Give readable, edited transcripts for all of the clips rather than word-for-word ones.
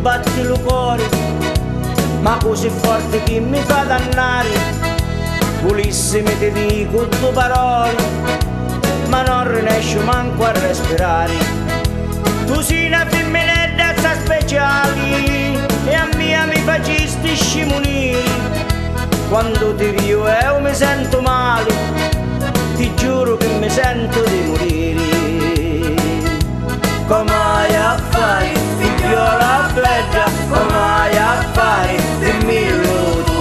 batti il cuore, ma così forte che mi fa dannare. Volissimi ti dico due parole, ma non riesco manco a respirare. Tu sei una femminetta speciale e a mia mi facesti scimunire. Quando ti vedo io mi sento male, ti giuro che mi sento di morire. Come hai a fare, figliola bella, come hai a fare, dimmelo tu.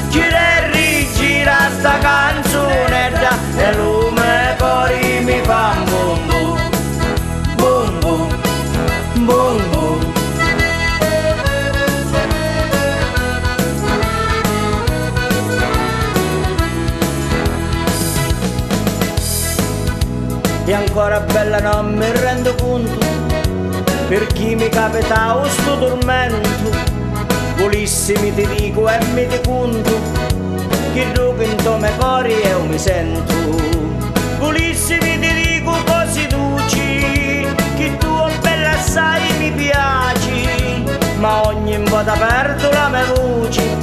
Gira e rigira sta canzonetta e lume cori mi fa bum bum, bum bum, bum bum. E ancora bella non mi rendo conto, per chi mi capita sto tormento. Volissimi ti dico e mi ti conto, che dopo in tome cori io mi sento. Volissimi ti dico così duci, che tu bella assai mi piaci, ma ogni volta perdo la mia voce,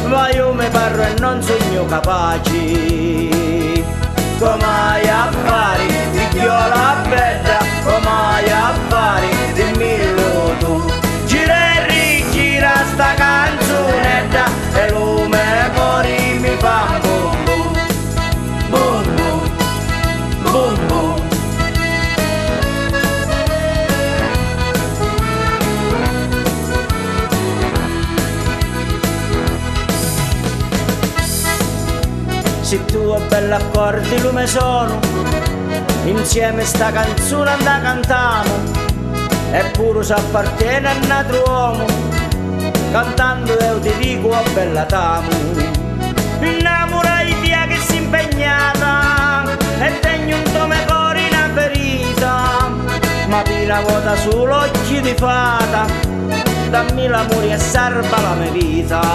ma io mi parlo e non sogno capace. Come hai a fare, figliola bella, come hai a fare, dimmelo tu. Gira e rigira sta canzonetta e lume cori mi fa bum bum, bum bum, bum bum. Se tu a bella accordi lume sono, insieme sta canzone andà cantiamo, eppure s'appartiene a un altro uomo, cantando io ti dico a bella t'amo. Innamorai via che si impegnata e tegno un tome cori una ferita, ma pina vuota sull'occhio di fata, dammi l'amore e salva la mia vita.